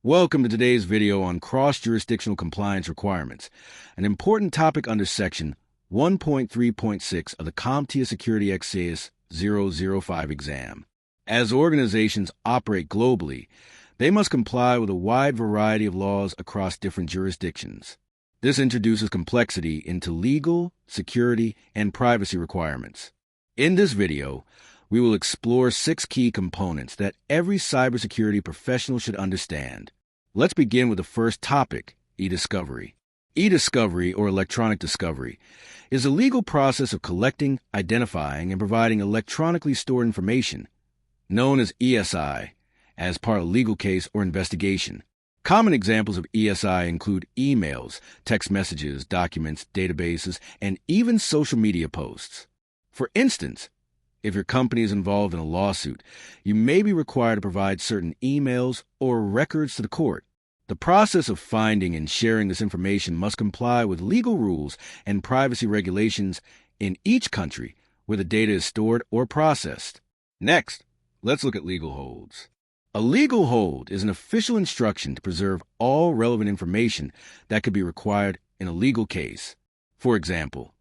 Welcome to today's video on cross-jurisdictional compliance requirements, an important topic under Section 1.3.6 of the CompTIA SecurityX CAS-005 exam. As organizations operate globally, they must comply with a wide variety of laws across different jurisdictions. This introduces complexity into legal, security, and privacy requirements. In this video, we will explore 6 key components that every cybersecurity professional should understand. Let's begin with the first topic, e-discovery. E-discovery, or electronic discovery, is a legal process of collecting, identifying, and providing electronically stored information, known as ESI, as part of a legal case or investigation. Common examples of ESI include emails, text messages, documents, databases, and even social media posts. For instance, if your company is involved in a lawsuit, you may be required to provide certain emails or records to the court. The process of finding and sharing this information must comply with legal rules and privacy regulations in each country where the data is stored or processed. Next, let's look at legal holds. A legal hold is an official instruction to preserve all relevant information that could be required in a legal case. For example,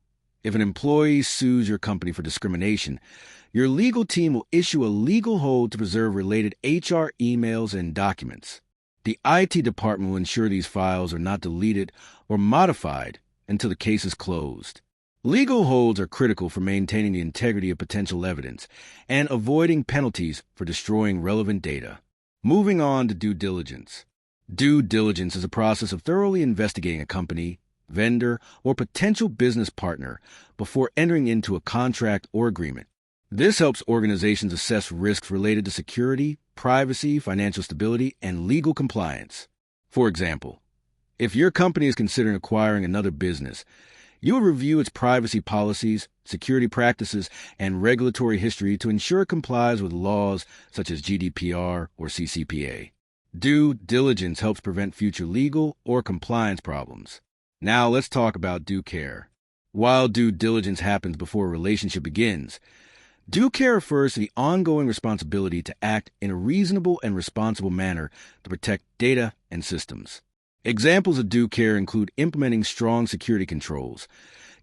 if an employee sues your company for discrimination, your legal team will issue a legal hold to preserve related HR emails and documents. The IT department will ensure these files are not deleted or modified until the case is closed. Legal holds are critical for maintaining the integrity of potential evidence and avoiding penalties for destroying relevant data. Moving on to due diligence. Due diligence is a process of thoroughly investigating a company, vendor, or potential business partner before entering into a contract or agreement. This helps organizations assess risks related to security, privacy, financial stability, and legal compliance. For example, if your company is considering acquiring another business, you will review its privacy policies, security practices, and regulatory history to ensure it complies with laws such as GDPR or CCPA. Due diligence helps prevent future legal or compliance problems. Now let's talk about due care. While due diligence happens before a relationship begins, due care refers to the ongoing responsibility to act in a reasonable and responsible manner to protect data and systems. Examples of due care include implementing strong security controls,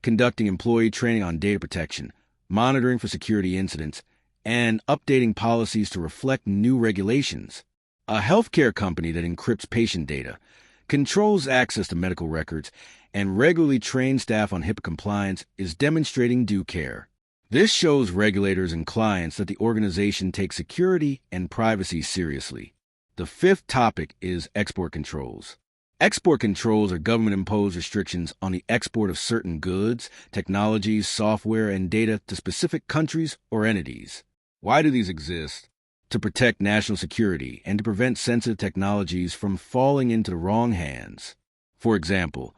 conducting employee training on data protection, monitoring for security incidents, and updating policies to reflect new regulations. A healthcare company that encrypts patient data, controls access to medical records, and regularly trains staff on HIPAA compliance is demonstrating due care. This shows regulators and clients that the organization takes security and privacy seriously. The 5th topic is export controls. Export controls are government-imposed restrictions on the export of certain goods, technologies, software, and data to specific countries or entities. Why do these exist? To protect national security and to prevent sensitive technologies from falling into the wrong hands. For example,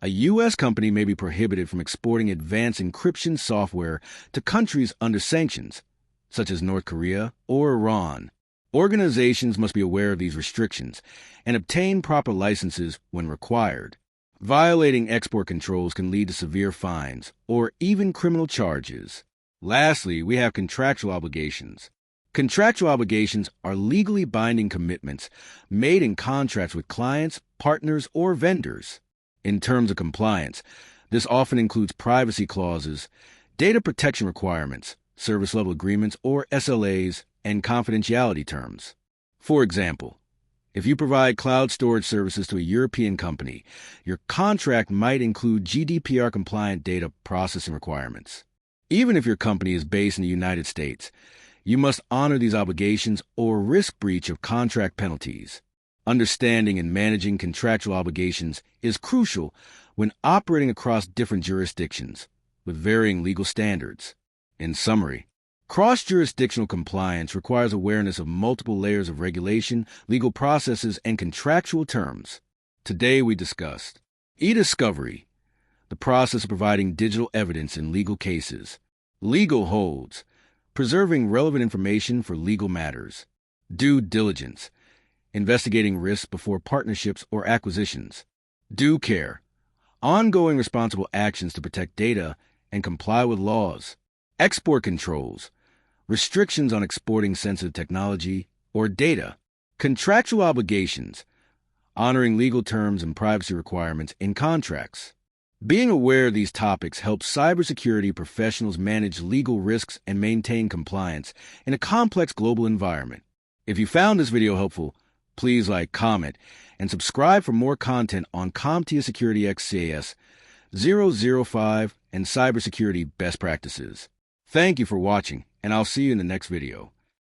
a U.S. company may be prohibited from exporting advanced encryption software to countries under sanctions, such as North Korea or Iran. Organizations must be aware of these restrictions and obtain proper licenses when required. Violating export controls can lead to severe fines or even criminal charges. Lastly, we have contractual obligations. Contractual obligations are legally binding commitments made in contracts with clients, partners, or vendors. In terms of compliance, this often includes privacy clauses, data protection requirements, service-level agreements or SLAs, and confidentiality terms. For example, if you provide cloud storage services to a European company, your contract might include GDPR-compliant data processing requirements. Even if your company is based in the United States, you must honor these obligations or risk breach of contract penalties. Understanding and managing contractual obligations is crucial when operating across different jurisdictions with varying legal standards. In summary, cross-jurisdictional compliance requires awareness of multiple layers of regulation, legal processes, and contractual terms. Today we discussed e-discovery, the process of providing digital evidence in legal cases; legal holds, preserving relevant information for legal matters; due diligence, investigating risks before partnerships or acquisitions; due care, ongoing responsible actions to protect data and comply with laws; export controls, restrictions on exporting sensitive technology or data; contractual obligations, honoring legal terms and privacy requirements in contracts. Being aware of these topics helps cybersecurity professionals manage legal risks and maintain compliance in a complex global environment. If you found this video helpful, please like, comment, and subscribe for more content on CompTIA SecurityX CAS-005 and cybersecurity best practices. Thank you for watching, and I'll see you in the next video.